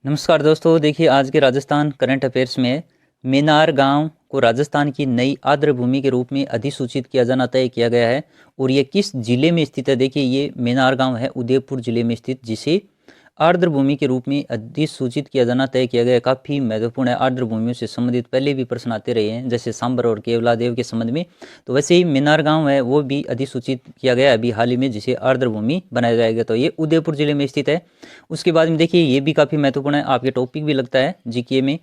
नमस्कार दोस्तों, देखिए आज के राजस्थान करंट अफेयर्स में मेनार गांव को राजस्थान की नई आर्द्र भूमि के रूप में अधिसूचित किया जाना तय किया गया है। और ये किस जिले में स्थित है? देखिए ये मेनार गांव है उदयपुर जिले में स्थित, जिसे आर्द्र भूमि के रूप में अधिसूचित किया जाना तय किया गया है। काफ़ी महत्वपूर्ण है। आर्द्र भूमियों से संबंधित पहले भी प्रश्न आते रहे हैं, जैसे सांबर और केवलादेव के संबंध में। तो वैसे ही मेनार गांव है वो भी अधिसूचित किया गया है अभी हाल ही में, जिसे आर्द्र भूमि बनाया जाएगा। तो ये उदयपुर जिले में स्थित है। उसके बाद में देखिए ये भी काफ़ी महत्वपूर्ण है, आपके टॉपिक भी लगता है जीके में।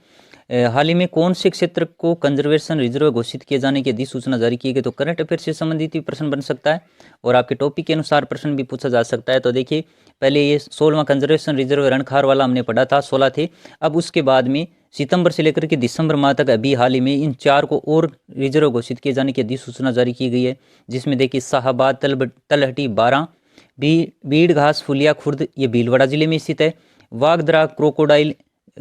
हाल ही में कौन से क्षेत्र को कंजर्वेशन रिजर्व घोषित किए जाने की अधिसूचना जारी की गई? तो करंट अफेयर से संबंधित भी प्रश्न बन सकता है और आपके टॉपिक के अनुसार प्रश्न भी पूछा जा सकता है। तो देखिए पहले ये 16वां कंजर्वेशन रिजर्व रणखार वाला हमने पढ़ा था, 16 थे। अब उसके बाद में सितंबर से लेकर के दिसंबर माह तक अभी हाल ही में इन 4 को और रिजर्व घोषित किए जाने की अधिसूचना जारी की गई है, जिसमें देखिए शाहबाद, तलहटी, बारां, बीड़ घास, फुलिया खुर्द ये भीलवाड़ा जिले में स्थित है। वागदरा क्रोकोडाइल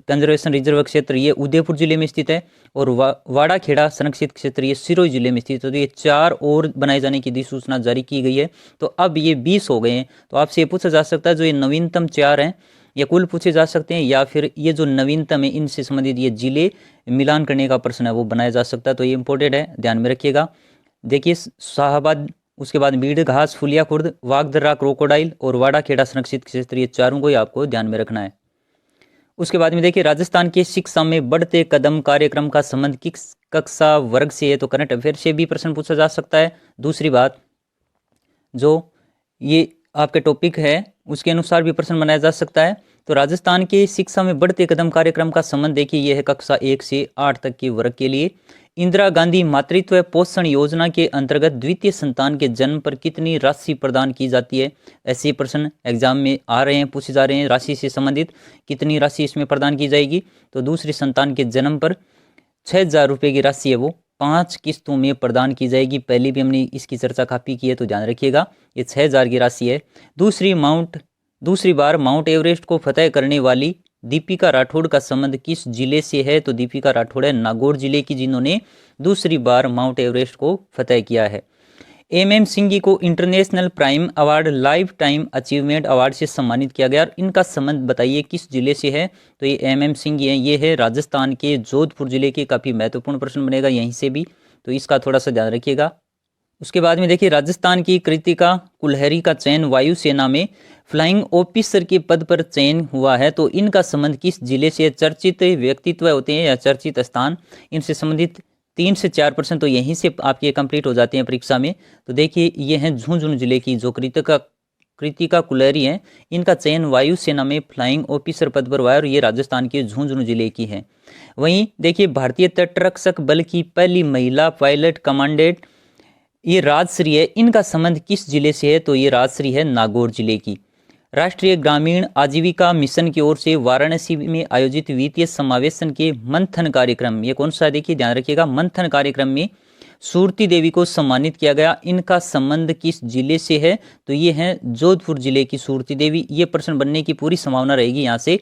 कंजर्वेशन रिजर्व क्षेत्र ये उदयपुर जिले में स्थित है। और वाड़ा खेड़ा संरक्षित क्षेत्र ये सिरोही जिले में स्थित है। तो ये 4 और बनाए जाने की अधिसूचना जारी की गई है। तो अब ये 20 हो गए हैं। तो आपसे ये पूछा जा सकता है जो ये नवीनतम 4 हैं ये कुल पूछे जा सकते हैं, या फिर ये जो नवीनतम है इनसे संबंधित ये जिले मिलान करने का प्रश्न है वो बनाया जा सकता है। तो ये इंपॉर्टेंट है, ध्यान में रखिएगा। देखिए शाहबाद, उसके बाद बीड़ घास, फुलिया खुर्द, वागदर्रा क्रोकोडाइल और वाड़ा खेड़ा संरक्षित क्षेत्र, ये चारों को ही आपको ध्यान में रखना है। उसके बाद में देखिए राजस्थान के शिक्षा में बढ़ते कदम कार्यक्रम का संबंध किस कक्षा वर्ग से है? तो करंट अफेयर से भी प्रश्न पूछा जा सकता है। दूसरी बात, जो ये आपके टॉपिक है उसके अनुसार भी प्रश्न बनाया जा सकता है। तो राजस्थान के शिक्षा में बढ़ते कदम कार्यक्रम का संबंध देखिए यह है कक्षा 1 से 8 तक के वर्ग के लिए। इंदिरा गांधी मातृत्व पोषण योजना के अंतर्गत द्वितीय संतान के जन्म पर कितनी राशि प्रदान की जाती है? ऐसे प्रश्न एग्जाम में आ रहे हैं, पूछे जा रहे हैं राशि से संबंधित। कितनी राशि इसमें प्रदान की जाएगी? तो दूसरी संतान के जन्म पर 6,000 रुपये की राशि है वो 5 किस्तों में प्रदान की जाएगी। पहले भी हमने इसकी चर्चा काफ़ी की है, तो ध्यान रखिएगा। ये 6,000 की राशि है। दूसरी बार माउंट एवरेस्ट को फतेह करने वाली दीपिका राठौड़ का संबंध किस जिले से है? तो दीपिका राठौड़ है नागौर जिले की, जिन्होंने दूसरी बार माउंट एवरेस्ट को फतेह किया है। एम सिंघी को international prime award life time achievement award से सम्मानित किया गया। और इनका संबंध बताइए किस जिले से है? तो ये एम सिंघी है, ये है राजस्थान के जोधपुर जिले के। काफ़ी महत्वपूर्ण प्रश्न बनेगा यहीं से भी, तो इसका थोड़ा सा ध्यान रखिएगा। उसके बाद में देखिए राजस्थान की कृतिका कुलहरी का चयन वायुसेना में फ्लाइंग ऑफिसर के पद पर चयन हुआ है। तो इनका संबंध किस जिले से? चर्चित व्यक्तित्व होते हैं या चर्चित स्थान, इनसे संबंधित 3 से 4 प्रश्न तो यहीं से आपके कंप्लीट हो जाते हैं परीक्षा में। तो देखिए ये हैं झुंझुनू जिले की जो कृतिका कुलहरी हैं, इनका चयन वायुसेना में फ्लाइंग ऑफिसर पद पर हुआ है और ये राजस्थान के झुंझुनू जिले की हैं। वहीं देखिए भारतीय तटरक्षक बल की पहली महिला पायलट कमांडेंट ये राजश्री है, इनका संबंध किस जिले से है? तो ये राजश्री है नागौर जिले की। राष्ट्रीय ग्रामीण आजीविका मिशन की ओर से वाराणसी में आयोजित वित्तीय समावेशन के मंथन कार्यक्रम ये कौन सा है? देखिए ध्यान रखिएगा, मंथन कार्यक्रम में सूरती देवी को सम्मानित किया गया। इनका संबंध किस जिले से है? तो ये है जोधपुर जिले की सूरती देवी। ये प्रश्न बनने की पूरी संभावना रहेगी यहाँ से।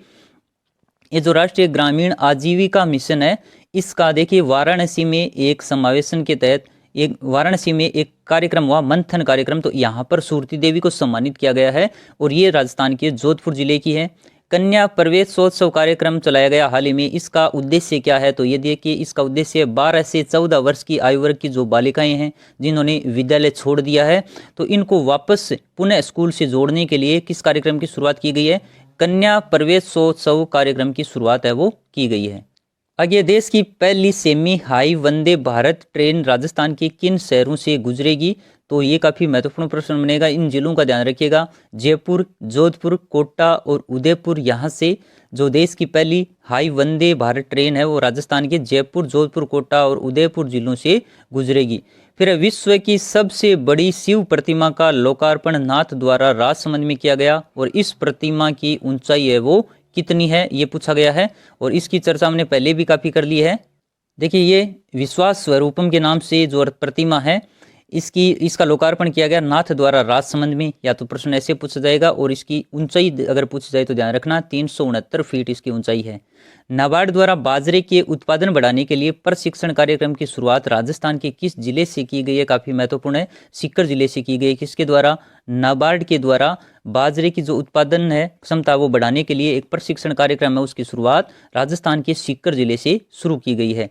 ये जो राष्ट्रीय ग्रामीण आजीविका मिशन है, इसका देखिए वाराणसी में एक समावेशन के तहत एक वाराणसी में एक कार्यक्रम हुआ, मंथन कार्यक्रम। तो यहाँ पर सूरती देवी को सम्मानित किया गया है और ये राजस्थान के जोधपुर जिले की है। कन्या प्रवेशोत्सव कार्यक्रम चलाया गया हाल ही में, इसका उद्देश्य क्या है? तो ये देखिए इसका उद्देश्य 12 से 14 वर्ष की आयु वर्ग की जो बालिकाएं हैं जिन्होंने विद्यालय छोड़ दिया है, तो इनको वापस पुनः स्कूल से जोड़ने के लिए किस कार्यक्रम की शुरुआत की गई है? कन्या प्रवेशोत्सव कार्यक्रम की शुरुआत है वो की गई है। आगे, देश की पहली semi high Vande Bharat train Rajasthan के किन शहरों से गुजरेगी? तो ये काफ़ी महत्वपूर्ण प्रश्न बनेगा। इन जिलों का ध्यान रखिएगा, जयपुर, जोधपुर, कोटा और उदयपुर। यहाँ से जो देश की पहली हाई वंदे भारत ट्रेन है वो राजस्थान के जयपुर, जोधपुर, कोटा और उदयपुर जिलों से गुजरेगी। फिर विश्व की सबसे बड़ी शिव प्रतिमा का लोकार्पण नाथ द्वारा राजसमंद में किया गया और इस प्रतिमा की ऊंचाई है वो कितनी है? ये पूछा गया है और इसकी चर्चा हमने पहले भी काफ़ी कर ली है। देखिए ये विश्वास स्वरूपम के नाम से जो प्रतिमा है इसका लोकार्पण किया गया नाथ द्वारा राजसमंद में, या तो प्रश्न ऐसे पूछा जाएगा। और इसकी ऊंचाई अगर पूछी जाए तो ध्यान रखना 369 फीट इसकी ऊंचाई है। नाबार्ड द्वारा बाजरे के उत्पादन बढ़ाने के लिए प्रशिक्षण कार्यक्रम की शुरुआत राजस्थान के किस जिले से की गई है? काफी महत्वपूर्ण है, सीकर जिले से की गई। किसके द्वारा? नाबार्ड के द्वारा बाजरे की जो उत्पादन है क्षमता वो बढ़ाने के लिए एक प्रशिक्षण कार्यक्रम है, उसकी शुरुआत राजस्थान के सीकर जिले से शुरू की गई है।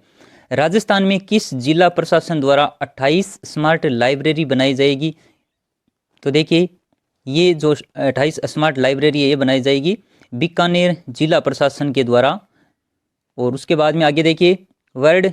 राजस्थान में किस जिला प्रशासन द्वारा 28 स्मार्ट लाइब्रेरी बनाई जाएगी? तो देखिए ये जो 28 स्मार्ट लाइब्रेरी है ये बनाई जाएगी बीकानेर जिला प्रशासन के द्वारा। और उसके बाद में आगे देखिए वर्ल्ड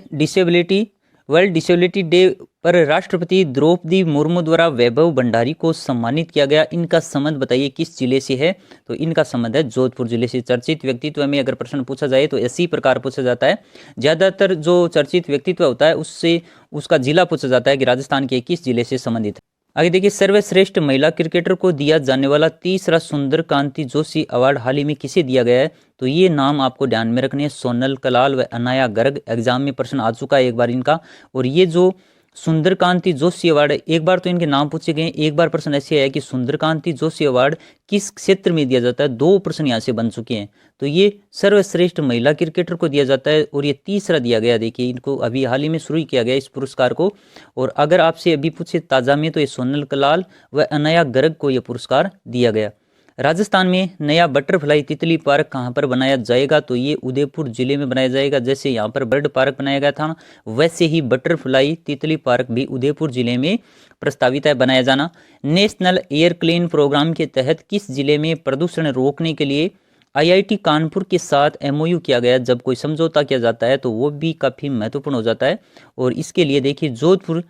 डिसेबिलिटी डे पर राष्ट्रपति द्रौपदी मुर्मू द्वारा वैभव भंडारी को सम्मानित किया गया। इनका संबंध बताइए किस जिले से है? तो इनका संबंध है जोधपुर जिले से। चर्चित व्यक्तित्व में अगर प्रश्न पूछा जाए तो इसी प्रकार पूछा जाता है। ज्यादातर जो चर्चित व्यक्तित्व होता है उससे उसका जिला पूछा जाता है कि राजस्थान के किस जिले से संबंधित है। आगे देखिए सर्वश्रेष्ठ महिला क्रिकेटर को दिया जाने वाला तीसरा सुंदर कांति जोशी अवार्ड हाल ही में किसे दिया गया है? तो ये नाम आपको ध्यान में रखने हैं, सोनल कलाल व अनाया गर्ग। एग्जाम में प्रश्न आ चुका है एक बार इनका। और ये जो सुंदरकांति जोशी अवार्ड है, एक बार तो इनके नाम पूछे गए, एक बार प्रश्न ऐसे है कि सुंदरकांति जोशी अवार्ड किस क्षेत्र में दिया जाता है? दो प्रश्न यहाँ से बन चुके हैं। तो ये सर्वश्रेष्ठ महिला क्रिकेटर को दिया जाता है और ये तीसरा दिया गया। देखिए इनको अभी हाल ही में शुरू किया गया इस पुरस्कार को। और अगर आपसे अभी पूछे ताजा में तो ये सोनल कलाल व अनाया गर्ग को यह पुरस्कार दिया गया। राजस्थान में नया बटरफ्लाई तितली पार्क कहाँ पर बनाया जाएगा? तो ये उदयपुर जिले में बनाया जाएगा। जैसे यहाँ पर बर्ड पार्क बनाया गया था वैसे ही बटरफ्लाई तितली पार्क भी उदयपुर जिले में प्रस्तावित है बनाया जाना। नेशनल एयर क्लीन प्रोग्राम के तहत किस जिले में प्रदूषण रोकने के लिए IIT कानपुर के साथ MOU किया गया? जब कोई समझौता किया जाता है तो वो भी काफ़ी महत्वपूर्ण हो जाता है। और इसके लिए देखिए जोधपुर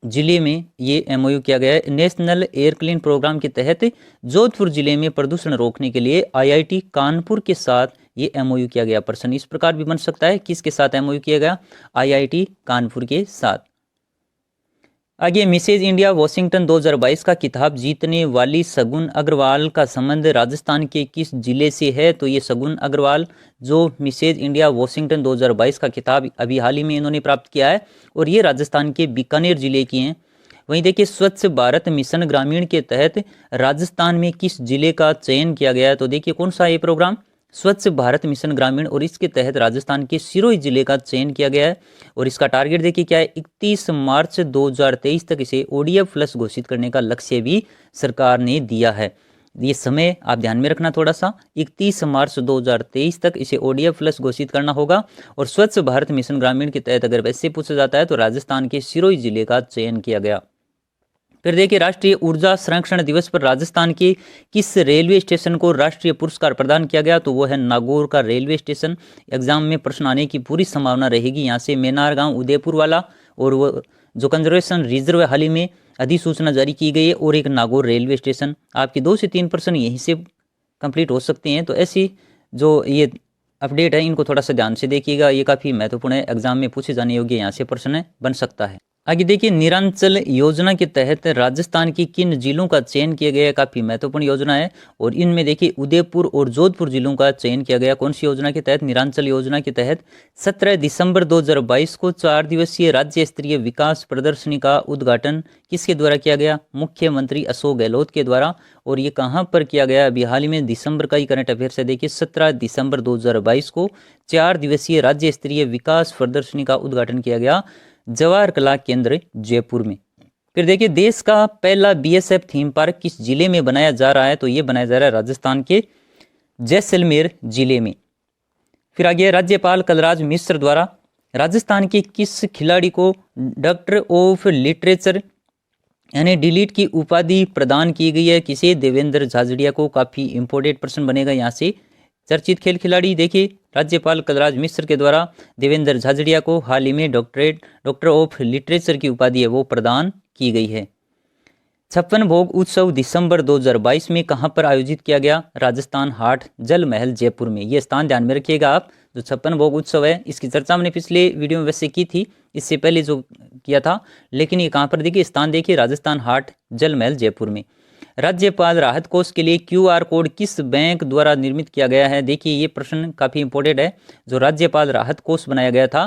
जिले में ये MOU किया गया है। नेशनल एयर क्लीन प्रोग्राम के तहत जोधपुर जिले में प्रदूषण रोकने के लिए IIT कानपुर के साथ ये MOU किया गया। प्रश्न इस प्रकार भी बन सकता है, किसके साथ MOU किया गया? IIT कानपुर के साथ। आगे मिसेज इंडिया वॉशिंगटन 2022 का खिताब जीतने वाली शगुन अग्रवाल का संबंध राजस्थान के किस जिले से है? तो ये शगुन अग्रवाल जो मिसेज इंडिया वॉशिंगटन 2022 का खिताब अभी हाल ही में इन्होंने प्राप्त किया है और ये राजस्थान के बीकानेर जिले की हैं। वहीं देखिए स्वच्छ भारत मिशन ग्रामीण के तहत राजस्थान में किस जिले का चयन किया गया है? तो देखिए कौन सा ये प्रोग्राम? स्वच्छ भारत मिशन ग्रामीण, और इसके तहत राजस्थान के सिरोही जिले का चयन किया गया है। और इसका टारगेट देखिए क्या है? 31 मार्च 2023 तक इसे ODF प्लस घोषित करने का लक्ष्य भी सरकार ने दिया है। ये समय आप ध्यान में रखना थोड़ा सा, 31 मार्च 2023 तक इसे ODF प्लस घोषित करना होगा। और स्वच्छ भारत मिशन ग्रामीण के तहत अगर वैसे पूछा जाता है तो राजस्थान के सिरोही जिले का चयन किया गया। फिर देखिए राष्ट्रीय ऊर्जा संरक्षण दिवस पर राजस्थान के किस रेलवे स्टेशन को राष्ट्रीय पुरस्कार प्रदान किया गया? तो वो है नागौर का रेलवे स्टेशन। एग्जाम में प्रश्न आने की पूरी संभावना रहेगी यहाँ से। मेनार गांव उदयपुर वाला, और वो जो कंजर्वेशन रिजर्व हाल ही में अधिसूचना जारी की गई है, और एक नागौर रेलवे स्टेशन। आपके 2 से 3 प्रश्न यहीं से कंप्लीट हो सकते हैं। तो ऐसी जो ये अपडेट है इनको थोड़ा सा ध्यान से देखिएगा, ये काफ़ी महत्वपूर्ण है, एग्जाम में पूछे जाने योग्य यहाँ से प्रश्न बन सकता है। आगे देखिए निरांचल योजना के तहत राजस्थान की किन जिलों का चयन किया गया? काफी महत्वपूर्ण योजना है और इनमें देखिए उदयपुर और जोधपुर जिलों का चयन किया गया। कौन सी योजना के तहत? निरांचल योजना के तहत 17 दिसंबर 2022 को 4 दिवसीय राज्य स्तरीय विकास प्रदर्शनी का उद्घाटन किसके द्वारा किया गया? मुख्यमंत्री अशोक गहलोत के द्वारा। और ये कहाँ पर किया गया? अभी हाल ही में दिसंबर का ही करंट अफेयर्स है। देखिए 17 दिसंबर 2022 को 4 दिवसीय राज्य स्तरीय विकास प्रदर्शनी का उद्घाटन किया गया जवाहर कला केंद्र जयपुर में। फिर देखिए देश का पहला BSF थीम पार्क किस जिले में बनाया जा रहा है? तो ये बनाया जा रहा है राजस्थान के जैसलमेर जिले में। फिर आगे राज्यपाल कलराज मिश्र द्वारा राजस्थान के किस खिलाड़ी को डॉक्टर ऑफ लिटरेचर यानी डिलीट की उपाधि प्रदान की गई है? किसे? देवेंद्र झाझड़िया को। काफी इंपोर्टेंट प्रश्न बनेगा यहाँ से। चर्चित खेल खिलाड़ी देखिए राज्यपाल कलराज मिश्र के द्वारा देवेंद्र झाझड़िया को हाल ही में डॉक्टर ऑफ लिटरेचर की उपाधि है वो प्रदान की गई है। 56 भोग उत्सव दिसंबर 2022 में कहां पर आयोजित किया गया? राजस्थान हाट जल महल जयपुर में। ये स्थान ध्यान में रखिएगा आप। जो 56 भोग उत्सव है इसकी चर्चा हमने पिछले वीडियो में वैसे की थी, इससे पहले जो किया था, लेकिन ये कहां पर देखिए स्थान देखिए राजस्थान हाट जल महल जयपुर में। राज्यपाल राहत कोष के लिए QR कोड किस बैंक द्वारा निर्मित किया गया है? देखिए ये प्रश्न काफी इंपोर्टेंट है। जो राज्यपाल राहत कोष बनाया गया था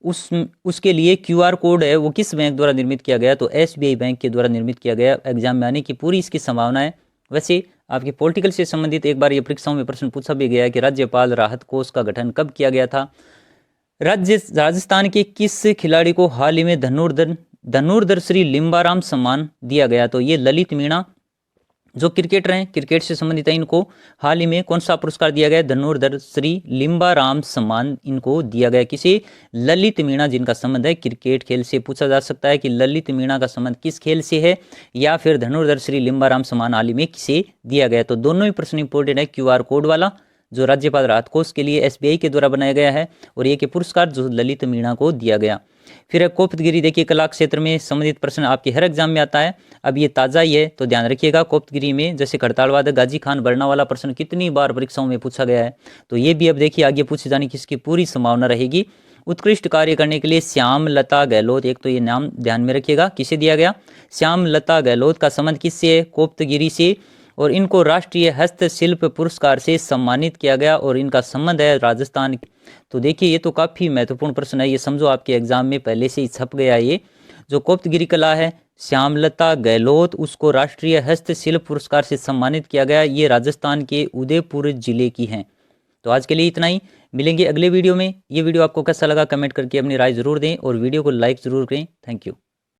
उसके लिए क्यूआर कोड है वो किस बैंक द्वारा निर्मित किया गया, तो एसबीआई बैंक के द्वारा निर्मित किया गया। एग्जाम में आने की पूरी इसकी संभावना है। वैसे आपके पॉलिटिकल से संबंधित एक बार ये परीक्षाओं में प्रश्न पूछा भी गया है कि राज्यपाल राहत कोष का गठन कब किया गया था। राजस्थान के किस खिलाड़ी को हाल ही में धनुर्धर श्री लिम्बाराम सम्मान दिया गया, तो ये ललित मीणा जो क्रिकेटर हैं, क्रिकेट से संबंधित है, इनको हाल ही में कौन सा पुरस्कार दिया गया, धनुर्धर श्री लिम्बाराम सम्मान इनको दिया गया। किसे, ललित मीणा, जिनका संबंध है क्रिकेट खेल से। पूछा जा सकता है कि ललित मीणा का संबंध किस खेल से है, या फिर धनुर्धर श्री लिम्बाराम सम्मान हाल ही में किसे दिया गया। तो दोनों ही प्रश्न इंपॉर्टेंट है, क्यूआर कोड वाला जो राज्यपाल राहत कोष के लिए एसबीआई के द्वारा बनाया गया है, और ये के पुरस्कार जो ललित मीणा को दिया गया। फिर कोप्तगिरी, देखिए कला क्षेत्र में संबंधित प्रश्न आपके हर एग्जाम में आता है। अब ये ताज़ा ही है तो ध्यान रखिएगा। कोप्तगिरी में जैसे खड़तालवादक गाजी खान बरनावाला प्रश्न कितनी बार परीक्षाओं में पूछा गया है, तो ये भी अब देखिए आगे पूछे जाने की इसकी पूरी संभावना रहेगी। उत्कृष्ट कार्य करने के लिए श्यामलता गहलोत, एक तो ये नाम ध्यान में रखिएगा, किसे दिया गया, श्यामलता गहलोत का संबंध किससे है, कोप्तगिरी से, और इनको राष्ट्रीय हस्तशिल्प पुरस्कार से सम्मानित किया गया, और इनका संबंध है राजस्थान। तो देखिए ये तो काफ़ी महत्वपूर्ण प्रश्न है, ये समझो आपके एग्जाम में पहले से ही छप गया। ये जो कोप्तगिरी कला है, श्यामलता गहलोत, उसको राष्ट्रीय हस्तशिल्प पुरस्कार से सम्मानित किया गया। ये राजस्थान के उदयपुर जिले की हैं। तो आज के लिए इतना ही, मिलेंगे अगले वीडियो में। ये वीडियो आपको कैसा लगा कमेंट करके अपनी राय जरूर दें, और वीडियो को लाइक जरूर करें। Thank you.